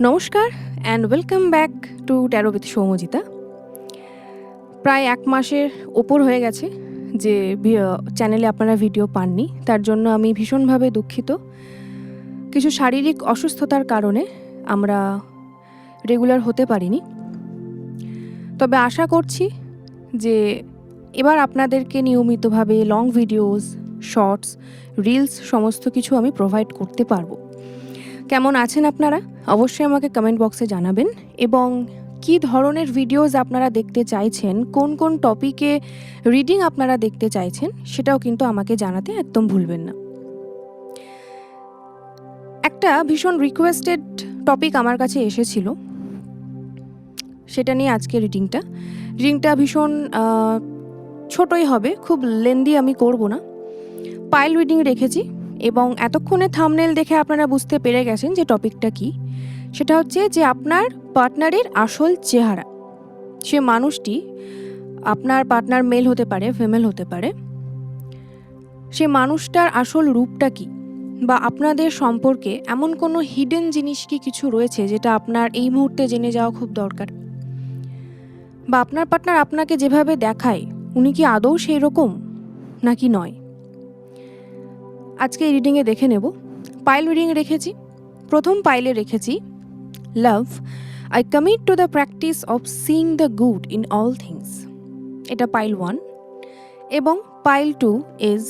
নমস্কার and welcome back to tarot with Soumyajita. প্রায় 1 মাসের ওপর হয়ে গেছে যে চ্যানেলে আপনারা ভিডিও পাননি, তার জন্য আমি ভীষণভাবে দুঃখিত। কিছু শারীরিক অসুস্থতার কারণে আমরা রেগুলার হতে পারিনি, তবে আশা করছি যে এবার আপনাদেরকে নিয়মিতভাবে লং ভিডিওস, শর্টস, রিলস সমস্ত কিছু আমি প্রোভাইড করতে পারবো। কেমন আছেন আপনারা অবশ্যই আমাকে কমেন্ট বক্সে জানাবেন, এবং কী ধরনের ভিডিওস আপনারা দেখতে চাইছেন, কোন কোন টপিকে রিডিং আপনারা দেখতে চাইছেন সেটাও কিন্তু আমাকে জানাতে একদম ভুলবেন না। একটা ভীষণ রিকোয়েস্টেড টপিক আমার কাছে এসেছিল, সেটা নিয়ে আজকে রিডিংটা ভীষণ ছোটই হবে, খুব লেন্দি আমি করব না। পাইল রিডিং রেখেছি এবং এতক্ষণে থাম্বনেল দেখে আপনারা বুঝতে পেরে গেছেন যে টপিকটা কি। সেটা হচ্ছে যে আপনার পার্টনারের আসল চেহারা, সে মানুষটি, আপনার পার্টনার মেল হতে পারে, ফিমেল হতে পারে, সে মানুষটার আসল রূপটা কি, বা আপনাদের সম্পর্কে এমন কোনো হিডেন জিনিস কি কিছু রয়েছে যেটা আপনার এই মুহূর্তে জেনে যাওয়া খুব দরকার, বা আপনার পার্টনার আপনাকে যেভাবে দেখায় উনি কি আদৌ সেই রকম নাকি নয়। আজকে এই রিডিংয়ে দেখে নেব। পাইল রিডিং রেখেছি, প্রথম পাইলে রেখেছি love, I commit to the practice of seeing the good in all things, এটা পাইল 1। এবং pile 2 is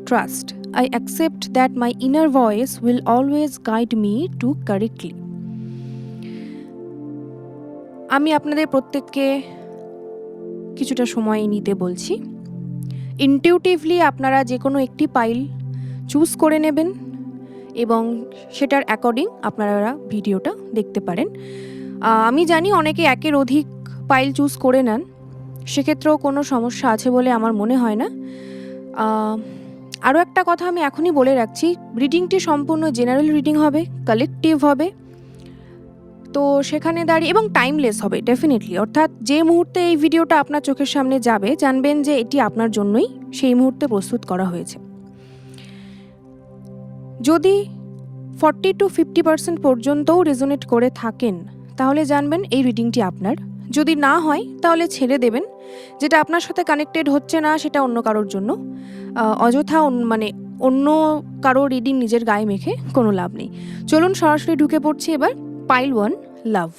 trust, I accept that my inner voice will always guide me to correctly. আমি আপনাদের প্রত্যেককে কিছুটা সময় নিতে বলছি। ইনটিউটিভলি আপনারা যে কোনো একটি পাইল চুজ করে নেবেন এবং সেটার অ্যাকর্ডিং আপনারা ভিডিওটা দেখতে পারেন। আমি জানি অনেকে একের অধিক পাইল চুজ করে নেন, সেক্ষেত্রেও কোনো সমস্যা আছে বলে আমার মনে হয় না। আরও একটা কথা আমি এখনই বলে রাখছি, রিডিংটি সম্পূর্ণ জেনারেল রিডিং হবে, কালেকটিভ হবে, তো সেখানে দাঁড়িয়ে এবং টাইমলেস হবে ডেফিনেটলি। অর্থাৎ যে মুহূর্তে এই ভিডিওটা আপনার চোখের সামনে যাবে জানবেন যে এটি আপনার জন্যই সেই মুহূর্তে প্রস্তুত করা হয়েছে। যদি 40-50% পর্যন্তও রেজোনেট করে থাকেন তাহলে জানবেন এই রিডিংটি আপনার। যদি না হয় তাহলে ছেড়ে দেবেন, যেটা আপনার সাথে কানেক্টেড হচ্ছে না সেটা অন্য কারোর জন্য। অযথা অন্য কারো রিডিং নিজের গায়ে মেখে কোনো লাভ নেই। চলুন সরাসরি ঢুকে পড়ছি এবার পাইল 1, লাভ।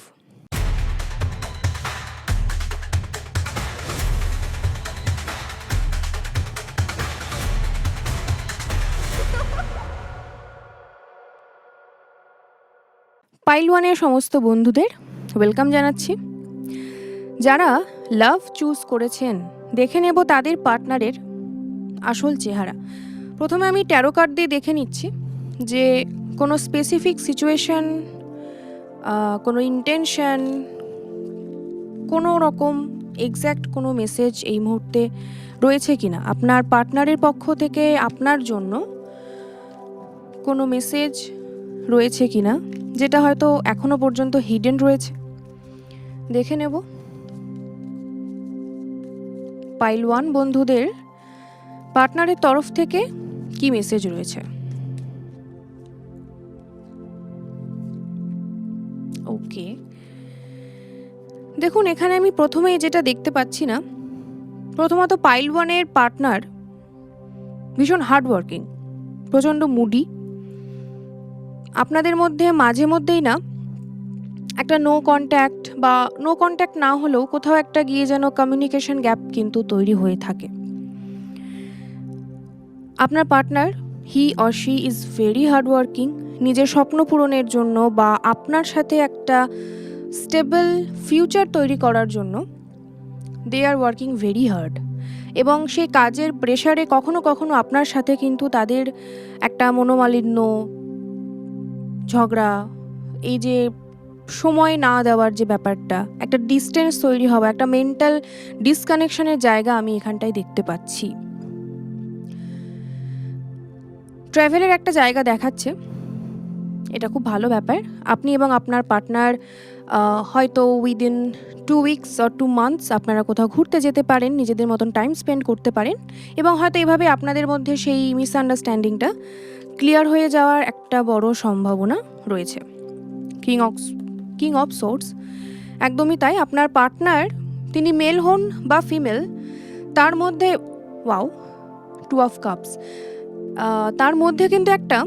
পাইল 1-এর সমস্ত বন্ধুদের ওয়েলকাম জানাচ্ছি। যারা লাভ চুজ করেছেন দেখে নেব তাদের পার্টনারের আসল চেহারা। প্রথমে আমি ট্যারো কার্ড দিয়ে দেখে নিচ্ছি যে কোনো স্পেসিফিক সিচুয়েশন, কোনো ইন্টেনশন, কোনো রকম এক্স্যাক্ট কোনো মেসেজ এই মুহূর্তে রয়েছে কিনা, আপনার পার্টনারের পক্ষ থেকে আপনার জন্য কোনো মেসেজ রয়েছে কিনা যেটা হয়তো এখনো পর্যন্ত হিডেন রয়েছে, দেখে নেব। পাইল 1 বন্ধুদের পার্টনারের তরফ থেকে কি মেসেজ রয়েছে। ওকে, দেখুন এখানে আমি প্রথমেই যেটা দেখতে পাচ্ছি না, প্রথমত পাইল 1-এর পার্টনার ভীষণ হার্ডওয়ার্কিং, প্রচণ্ড মুডি। আপনাদের মধ্যে মাঝে মধ্যেই না একটা নো কন্ট্যাক্ট না হলেও কোথাও একটা গিয়ে যেন কমিউনিকেশন গ্যাপ কিন্তু তৈরি হয়ে থাকে। আপনার partner he or she is very hardworking, নিজের স্বপ্ন পূরণের জন্য বা আপনার সাথে একটা স্টেবল ফিউচার তৈরি করার জন্য দে আর ওয়ার্কিং ভেরি হার্ড। এবং সেই কাজের প্রেশারে কখনো কখনো আপনার সাথে কিন্তু তাদের একটা মনোমালিন্য, ঝগড়া, এই যে সময় না দেওয়ার যে ব্যাপারটা, একটা ডিস্টেন্স তৈরি হওয়া, একটা মেন্টাল ডিসকানেকশনের জায়গা আমি এখানটায় দেখতে পাচ্ছি। ট্রাভেলের একটা জায়গা দেখাচ্ছে, এটা খুব ভালো ব্যাপার। আপনি এবং আপনার পার্টনার হয়তো উইদিন 2 উইকস অর 2 মান্থস আপনারা কোথাও ঘুরতে যেতে পারেন, নিজেদের মতন টাইম স্পেন্ড করতে পারেন, এবং হয়তো এভাবে আপনাদের মধ্যে সেই মিসআন্ডারস্ট্যান্ডিংটা ক্লিয়ার হয়ে যাওয়ার একটা বড় সম্ভাবনা রয়েছে। King of king of swords, একদমই তাই। আপনার পার্টনার তিনি মেল হন বা ফিমেল, তার মধ্যে ওয়াও 2 অফ কাপস, তার মধ্যে কিন্তু একটা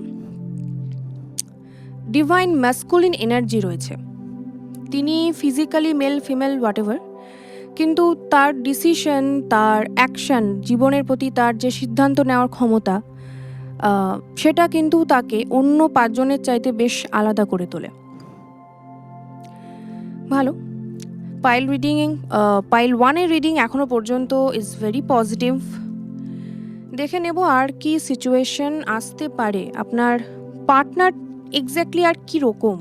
ডিভাইন ম্যাসকুলিন এনার্জি রয়েছে। তিনি ফিজিক্যালি মেল ফিমেল হোয়াটএভার, কিন্তু তার ডিসিশন, তার অ্যাকশন, জীবনের প্রতি তার যে সিদ্ধান্ত নেওয়ার ক্ষমতা, সেটা কিন্তু তাকে অন্য 5 জনের চাইতে বেশ আলাদা করে তোলে। ভালো। পাইল 1-এর রিডিং এখনো পর্যন্ত ইজ ভেরি পজিটিভ। দেখে নেব আর কি সিচুয়েশন আসতে পারে, আপনার পার্টনার এক্স্যাক্টলি আর কি রকম,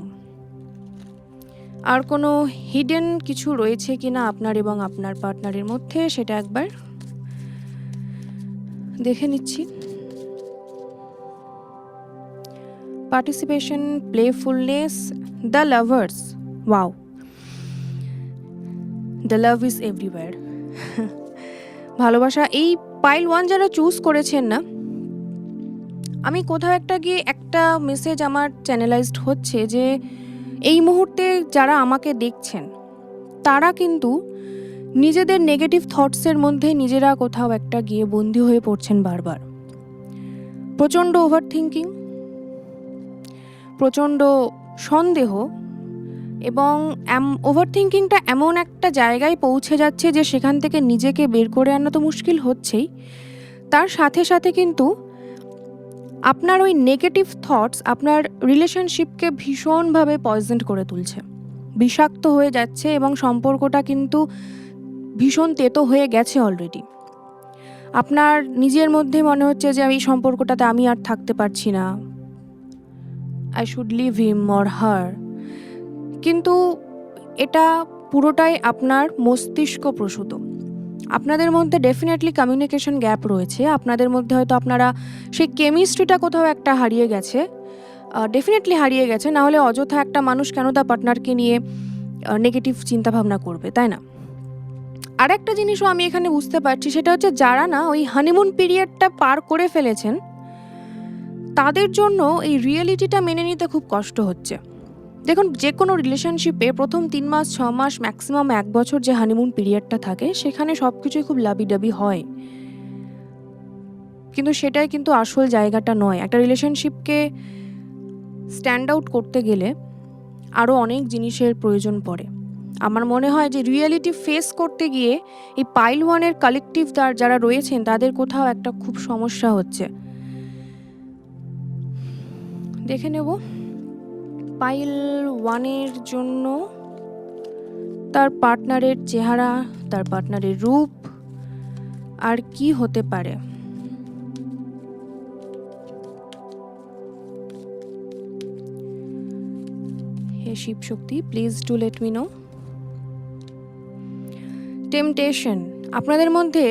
আর কোনো হিডেন কিছু রয়েছে কিনা আপনার এবং আপনার পার্টনারের মধ্যে, সেটা একবার দেখে নিচ্ছি। Participation, playfulness, the lovers, wow, the love is everywhere. ভালোবাসা, এই পাইল 1 যারা চুজ করেছেন না, আমি কোথাও একটা গিয়ে একটা মেসেজ আমার চ্যানেলাইজড হচ্ছে যে এই মুহূর্তে যারা আমাকে দেখছেন তারা কিন্তু নিজেদের নেগেটিভ থটসের মধ্যে নিজেরা কোথাও একটা গিয়ে বন্দী হয়ে পড়ছেন বারবার। প্রচণ্ড ওভার থিঙ্কিং, প্রচণ্ড সন্দেহ, এবং ওভার থিঙ্কিংটা এমন একটা জায়গায় পৌঁছে যাচ্ছে যে সেখান থেকে নিজেকে বের করে আনা তো মুশকিল হচ্ছেই, তার সাথে সাথে কিন্তু আপনার ওই নেগেটিভ থটস আপনার রিলেশনশিপকে ভীষণভাবে পয়জেন্ট করে তুলছে, বিষাক্ত হয়ে যাচ্ছে, এবং সম্পর্কটা কিন্তু ভীষণ তেতো হয়ে গেছে অলরেডি। আপনার নিজের মধ্যে মনে হচ্ছে যে এই সম্পর্কটাতে আমি আর থাকতে পারছি না, I should leave him or her, কিন্তু এটা পুরোটাই আপনার মস্তিষ্ক প্রসূত। আপনাদের মধ্যে ডেফিনেটলি কমিউনিকেশন গ্যাপ রয়েছে, আপনাদের মধ্যে হয়তো আপনারা সেই কেমিস্ট্রিটা কোথাও একটা হারিয়ে গেছে, ডেফিনেটলি হারিয়ে গেছে, না হলে অযথা একটা মানুষ কেন তার পার্টনারকে নিয়ে নেগেটিভ চিন্তাভাবনা করবে, তাই না? আর একটা জিনিসও আমি এখানে বুঝতে পারছি, সেটা হচ্ছে যারা না ওই হানিমুন পিরিয়ডটা পার করে ফেলেছেন তাদের জন্য এই রিয়েলিটিটা মেনে নিতে খুব কষ্ট হচ্ছে। দেখুন, যে কোনো রিলেশনশিপে প্রথম 3 মাস 6 মাস ম্যাক্সিমাম 1 বছর যে হানিমুন পিরিয়ডটা থাকে সেখানে সব কিছুই খুব লাবিডাবি হয়, কিন্তু সেটাই কিন্তু আসল জায়গাটা নয়। একটা রিলেশনশিপকে স্ট্যান্ড আউট করতে গেলে আরও অনেক জিনিসের প্রয়োজন পড়ে। আমার মনে হয় যে রিয়েলিটি ফেস করতে গিয়ে এই পাইল 1-এর কালেকটিভ যারা রয়েছেন তাদের কোথাও একটা খুব সমস্যা হচ্ছে। দেখে নেব পাইল 1-এর জন্য তার পার্টনারের চেহারা, তার পার্টনারের রূপ আর কি হতে পারে। হে Shiv Shakti, please do let me know. Temptation, আপনাদের মধ্যে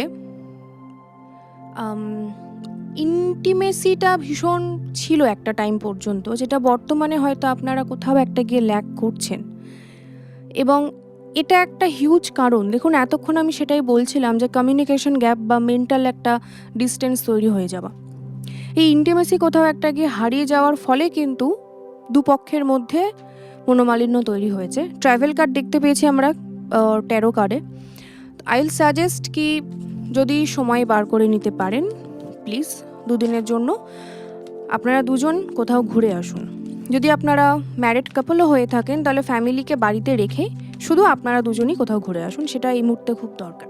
ইন্টিমেসিটা ভীষণ ছিল একটা টাইম পর্যন্ত, যেটা বর্তমানে হয়তো আপনারা কোথাও একটা গিয়ে ল্যাক করছেন, এবং এটা একটা হিউজ কারণ। দেখুন, এতক্ষণ আমি সেটাই বলছিলাম যে কমিউনিকেশন গ্যাপ বা মেন্টাল একটা ডিস্টেন্স তৈরি হয়ে যাওয়া, এই ইন্টিমেসি কোথাও একটা গিয়ে হারিয়ে যাওয়ার ফলে কিন্তু দুপক্ষের মধ্যে মনোমালিন্য তৈরি হয়েছে। ট্রাভেল কার্ড দেখতে পেয়েছি আমরা ট্যারো কার্ডে। আই উইল সাজেস্ট কি যদি সময় বার করে নিতে পারেন প্লিজ 2 দিনের জন্য আপনারা দুজন কোথাও ঘুরে আসুন। যদি আপনারা ম্যারিড কাপলও হয়ে থাকেন তাহলে ফ্যামিলিকে বাড়িতে রেখে শুধু আপনারা দুজনই কোথাও ঘুরে আসুন, সেটা এই মুহূর্তে খুব দরকার।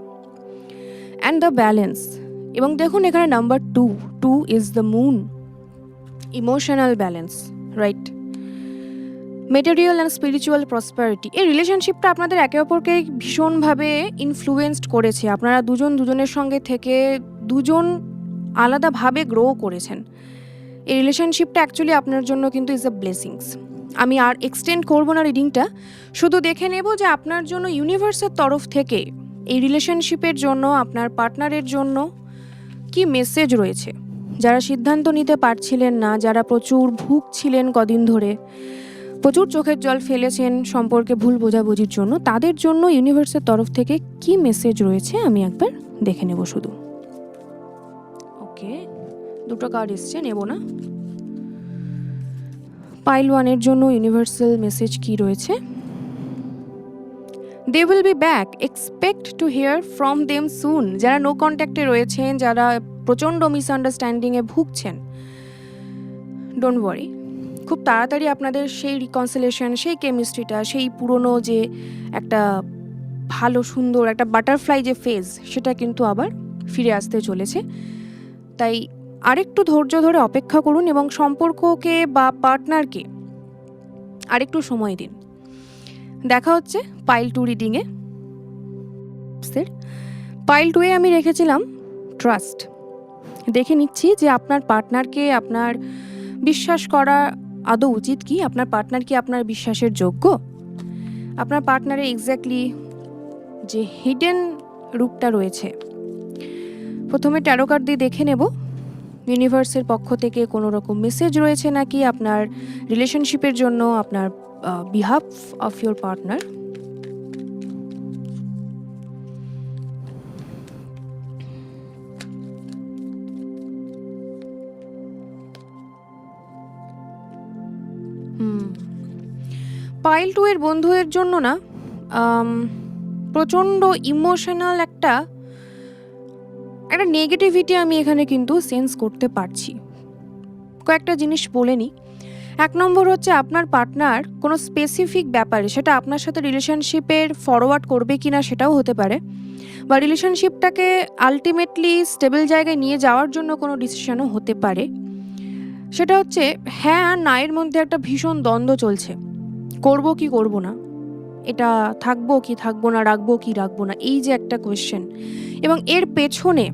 অ্যান্ড দ্য ব্যালেন্স, এবং দেখুন এখানে number 2 is the moon, emotional balance, right? Material and spiritual prosperity, এই রিলেশনশিপটা আপনাদের একে অপরকে ভীষণভাবে ইনফ্লুয়েন্সড করেছে। আপনারা দুজনের সঙ্গে থেকে দুজন আলাদাভাবে গ্রো করেছেন। এই রিলেশনশিপটা অ্যাকচুয়ালি আপনার জন্য কিন্তু ইজ আ ব্লেসিংস। আমি আর এক্সটেন্ড করবো না রিডিংটা, শুধু দেখে নেব যে আপনার জন্য ইউনিভার্সের তরফ থেকে এই রিলেশনশিপের জন্য আপনার পার্টনারের জন্য কি মেসেজ রয়েছে। যারা সিদ্ধান্ত নিতে পারছিলেন না, যারা প্রচুর ভুগছিলেন কদিন ধরে, প্রচুর চোখের জল ফেলেছেন সম্পর্কে ভুল বোঝাবুঝির জন্য, তাদের জন্য ইউনিভার্সের তরফ থেকে কি মেসেজ রয়েছে আমি একবার দেখে নেব শুধু। ওকে, 2টো কার্ড এসছে, নেব না। পাইল 1-এর জন্য ইউনিভার্সাল মেসেজ কি রয়েছে? They will be back, expect to hear from them soon. যারা নো কন্ট্যাক্টে রয়েছেন, যারা প্রচণ্ড মিসআন্ডারস্ট্যান্ডিংয়ে ভুগছেন, ডোন্ট ওয়ারি, খুব তাড়াতাড়ি আপনাদের সেই রিকনসিলেশন, সেই কেমিস্ট্রিটা, সেই পুরনো যে একটা ভালো সুন্দর একটা বাটারফ্লাই যে ফেজ, সেটা কিন্তু আবার ফিরে আসতে চলেছে। তাই আরেকটু ধৈর্য ধরে অপেক্ষা করুন এবং সম্পর্ককে বা পার্টনারকে আরেকটু সময় দিন। দেখা হচ্ছে পাইল 2 রিডিংয়ে। পাইল 2-এ আমি রেখেছিলাম ট্রাস্ট। দেখে নিচ্ছি যে আপনার পার্টনারকে আপনার বিশ্বাস করা আদৌ উচিত কি, আপনার পার্টনার কি আপনার বিশ্বাসের যোগ্য, আপনার পার্টনারের এক্স্যাক্টলি যে হিডেন রূপটা রয়েছে। প্রথমে ট্যারো কার্ড দিয়ে দেখে নেব ইউনিভার্সের পক্ষ থেকে কোনো রকম মেসেজ রয়েছে নাকি আপনার রিলেশনশিপের জন্য, আপনার behalf of your partner. Pile 2 এর বন্ধুদের জন্য না প্রচণ্ড ইমোশনাল একটা নেগেটিভিটি আমি এখানে কিন্তু সেন্স করতে পারছি। কয়েকটা জিনিস বলে নিই। 1 নম্বর হচ্ছে আপনার পার্টনার কোনো স্পেসিফিক ব্যাপারে, সেটা আপনার সাথে রিলেশনশিপের ফরওয়ার্ড করবে কিনা সেটাও হতে পারে, বা রিলেশনশিপটাকে আলটিমেটলি স্টেবল জায়গায় নিয়ে যাওয়ার জন্য কোনো ডিসিশনও হতে পারে। সেটা হচ্ছে হ্যাঁ আর না এর মধ্যে একটা ভীষণ দ্বন্দ্ব চলছে, করব কি করব না, এটা থাকবো কি থাকবো না, রাখবো কি রাখবো না, এই যে একটা কোয়েশ্চেন। এবং এর পেছনে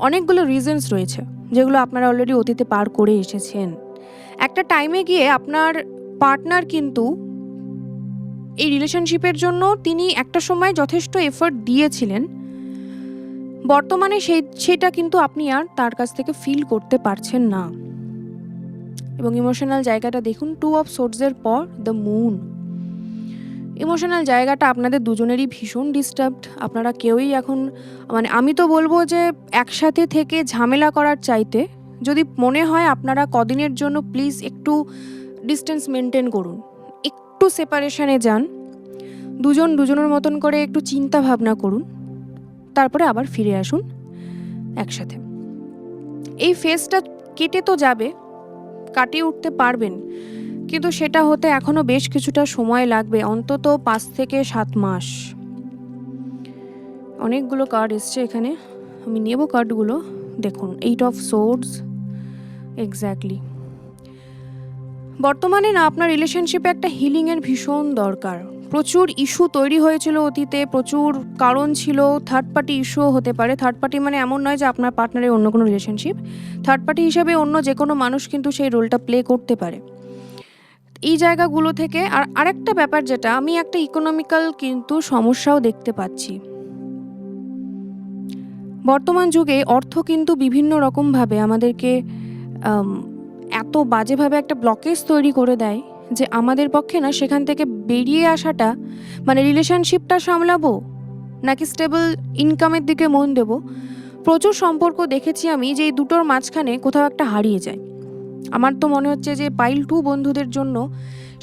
অনেকগুলো রিজনস রয়েছে যেগুলো আপনারা অলরেডি অতীতে পার করে এসেছেন। একটা টাইমে গিয়ে আপনার পার্টনার কিন্তু এই রিলেশনশিপের জন্য তিনি একটা সময় যথেষ্ট এফোর্ট দিয়েছিলেন, বর্তমানে সেটা কিন্তু আপনি আর তার কাছ থেকে ফিল করতে পারছেন না। এবং ইমোশনাল জায়গাটা দেখুন, 2 অফ সোর্ডসের পর দ্য মুন। ইমোশনাল জায়গাটা আপনাদের দুজনেরই ভীষণ ডিস্টার্বড। আপনারা কেউই এখন আমি তো বলবো যে একসাথে থেকে ঝামেলা করার চাইতে যদি মনে হয় আপনারা কদিনের জন্য প্লিজ একটু ডিস্টেন্স মেনটেন করুন, একটু সেপারেশনে যান, দুজন দুজনের মতন করে একটু চিন্তা ভাবনা করুন, তারপরে আবার ফিরে আসুন একসাথে। এই ফেজটা কেটে তো যাবে, কাটিয়ে উঠতে পারবেন, কিন্তু সেটা হতে এখনো বেশ কিছুটা সময় লাগবে, অন্তত 5 থেকে 7 মাস। অনেকগুলো কার্ড এসছে এখানে, আমি নেব কার্ডগুলো। দেখুন 8 অফ সোর্ডস, এক্স্যাক্টলি বর্তমানে না আপনার রিলেশনশিপে একটা হিলিংয়ের ভীষণ দরকার। প্রচুর ইস্যু তৈরি হয়েছিল অতীতে, প্রচুর কারণ ছিল, থার্ড পার্টি ইস্যুও হতে পারে। থার্ড পার্টি মানে এমন নয় যে আপনার পার্টনারের অন্য কোনো রিলেশনশিপ, থার্ড পার্টি হিসাবে অন্য যে কোনো মানুষ কিন্তু সেই রোলটা প্লে করতে পারে। এই জায়গাগুলো থেকে আরেকটা ব্যাপার, যেটা আমি একটা ইকোনমিক্যাল কিন্তু সমস্যাও দেখতে পাচ্ছি। বর্তমান যুগে অর্থ কিন্তু বিভিন্ন রকমভাবে আমাদেরকে এত বাজেভাবে একটা ব্লকেজ তৈরি করে দেয় যে আমাদের পক্ষে না সেখান থেকে বেরিয়ে আসাটা, রিলেশনশিপটা সামলাবো নাকি স্টেবল ইনকামের দিকে মন দেব, প্রচুর সম্পর্ক দেখেছি আমি যে এই দুটোর মাঝখানে কোথাও একটা হারিয়ে যায়। আমার তো মনে হচ্ছে যে পাইল 2 বন্ধুদের জন্য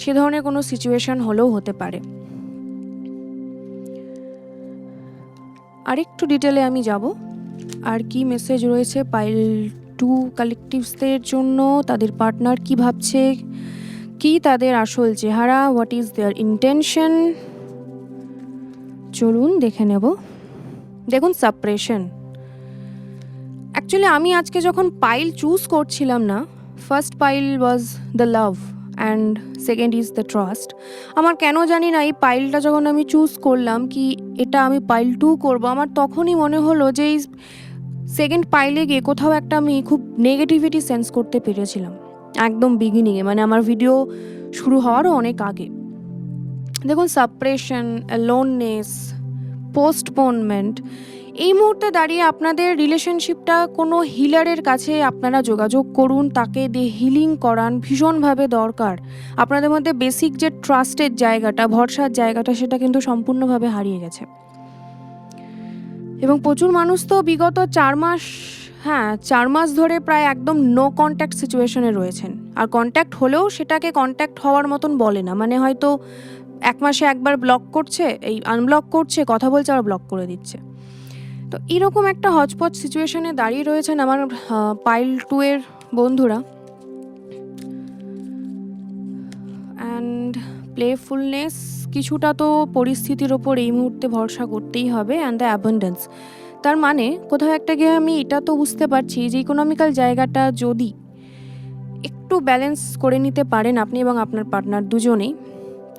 সে ধরনের কোনো সিচুয়েশন হলেও হতে পারে। আরেকটু ডিটেলে আমি যাব, আর কি মেসেজ রয়েছে পাইল 2 কালেকটিভসদের জন্য, তাদের পার্টনার কি ভাবছে, কি তাদের আসল চেহারা, হোয়াট ইজ দেয়ার ইন্টেনশন, চলুন দেখে নেব। দেখুন সাপ্রেশন। অ্যাকচুয়ালি আমি আজকে যখন পাইল চুজ করছিলাম না, first pile was the love and second is the trust. আমার কেন জানি না এই পাইলটা যখন আমি চুজ করলাম কি এটা আমি পাইল 2 করবো, আমার তখনই মনে হলো যে এই সেকেন্ড পাইলে গিয়ে কোথাও একটা আমি খুব নেগেটিভিটি সেন্স করতে পেরেছিলাম একদম বিগিনিংয়ে, আমার ভিডিও শুরু হওয়ারও অনেক আগে। দেখুন সাপ্রেশন, অ্যালোননেস, পোস্টপোনমেন্ট। এই মুহূর্তে দাঁড়িয়ে আপনাদের রিলেশনশিপটা কোনো হিলারের কাছে আপনারা যোগাযোগ করুন, তাকে দিয়ে হিলিং করান, ভীষণভাবে দরকার। আপনাদের মধ্যে বেসিক যে ট্রাস্টের জায়গাটা, ভরসার জায়গাটা, সেটা কিন্তু সম্পূর্ণভাবে হারিয়ে গেছে। এবং প্রচুর মানুষ তো বিগত 4 মাস ধরে প্রায় একদম নো কন্ট্যাক্ট সিচুয়েশনে রয়েছেন। আর কন্ট্যাক্ট হলেও সেটাকে কন্ট্যাক্ট হওয়ার মতন বলে না, হয়তো 1 মাসে একবার ব্লক করছে, এই আনব্লক করছে, কথা বলছে আবার ব্লক করে দিচ্ছে। তো এরকম একটা হচপচ সিচুয়েশনে দাঁড়িয়ে রয়েছেন আমার পাইল 2 এর বন্ধুরা। অ্যান্ড প্লেফুলনেস কিছুটা তো পরিস্থিতির ওপর এই মুহূর্তে ভরসা করতেই হবে, অ্যান্ড দ্য অ্যাবান্ডেন্স। তার মানে কোথাও একটা গিয়ে আমি এটা তো বুঝতে পারছি যে ইকোনমিক্যাল জায়গাটা যদি একটু ব্যালেন্স করে নিতে পারেন আপনি এবং আপনার পার্টনার দুজনেই,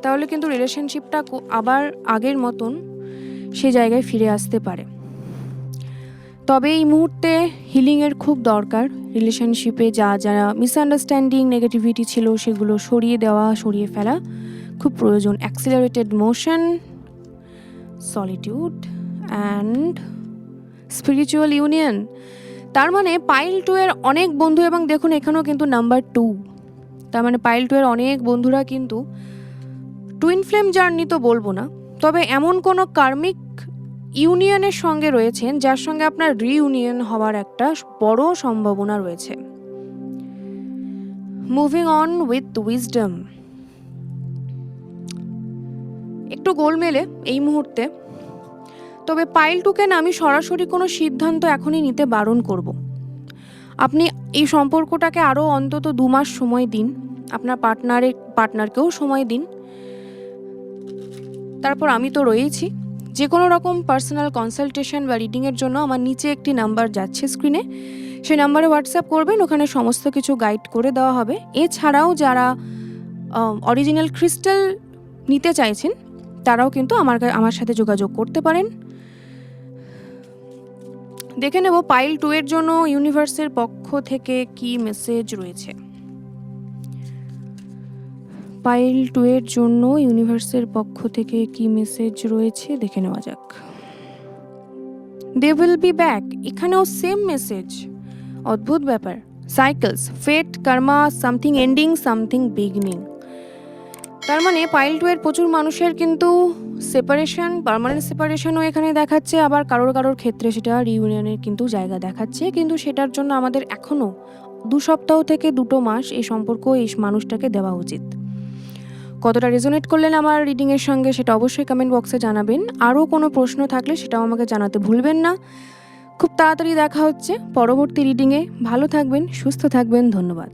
তাহলে কিন্তু রিলেশনশিপটা আবার আগের মতন সে জায়গায় ফিরে আসতে পারে। তবে এই মুহূর্তে হিলিংয়ের খুব দরকার। রিলেশনশিপে যা যা মিসআন্ডারস্ট্যান্ডিং, নেগেটিভিটি ছিল সেগুলো সরিয়ে ফেলা খুব প্রয়োজন। Accelerated motion, solitude and spiritual union. তার মানে পাইল 2 এর অনেক বন্ধু, এবং দেখুন এখানেও কিন্তু নাম্বার 2, তার মানে পাইল 2 এর অনেক বন্ধুরা কিন্তু টুইন ফ্লেম জার্নি তো বলবো না, তবে এমন কোনো কার্মিক ইউনিয়নের সঙ্গে রয়েছেন যার সঙ্গে আপনার রিইউনিয়ন হওয়ার একটা বড় সম্ভাবনা রয়েছে। Moving on with wisdom. একটু গোলমেলে এই মুহূর্তে, তবে পাইল 2কে না আমি সরাসরি কোনো সিদ্ধান্ত এখনই নিতে বারণ করব। আপনি এই সম্পর্কটাকে আরও অন্তত 2 মাস সময় দিন, আপনার পার্টনারকেও সময় দিন। তারপর আমি তো রয়েছি। যে কোনো রকম পার্সোনাল কনসালটেশন বা রিডিংয়ের জন্য আমার নিচে একটি নাম্বার যাচ্ছে স্ক্রিনে, সেই নাম্বারে হোয়াটসঅ্যাপ করবেন, ওখানে সমস্ত কিছু গাইড করে দেওয়া হবে। এছাড়াও যারা অরিজিনাল ক্রিস্টাল নিতে চাইছেন তারাও কিন্তু আমার সাথে যোগাযোগ করতে পারেন। দেখে নেব পাইল 2 এর জন্য ইউনিভার্সের পক্ষ থেকে কি মেসেজ রয়েছে। পাইল 2 এর জন্য ইউনিভার্সের পক্ষ থেকে কি মেসেজ রয়েছে দেখে নেওয়া যাক। দে উইল বি ব্যাক, এখানেও সেম মেসেজ। অদ্ভুত ব্যাপার। সাইকেলস, ফেট, কর্মা, সামথিং এন্ডিং, সামথিং বিগিনিং। তার মানে পাইল 2 এর প্রচুর মানুষের কিন্তু সেপারেশন, পার্মানেন্ট সেপারেশনও এখানে দেখাচ্ছে, আবার কারোর ক্ষেত্রে সেটা রিইউনিয়নের কিন্তু জায়গা দেখাচ্ছে। কিন্তু সেটার জন্য আমাদের এখনও 2 সপ্তাহ থেকে 2 মাস এই সম্পর্ক এই মানুষটাকে দেওয়া উচিত। কতটা রেজোনেট করলেন আমার রিডিংয়ের সঙ্গে সেটা অবশ্যই কমেন্ট বক্সে জানাবেন। আরও কোনো প্রশ্ন থাকলে সেটাও আমাকে জানাতে ভুলবেন না। খুব তাড়াতাড়ি দেখা হচ্ছে পরবর্তী রিডিংয়ে। ভালো থাকবেন, সুস্থ থাকবেন, ধন্যবাদ।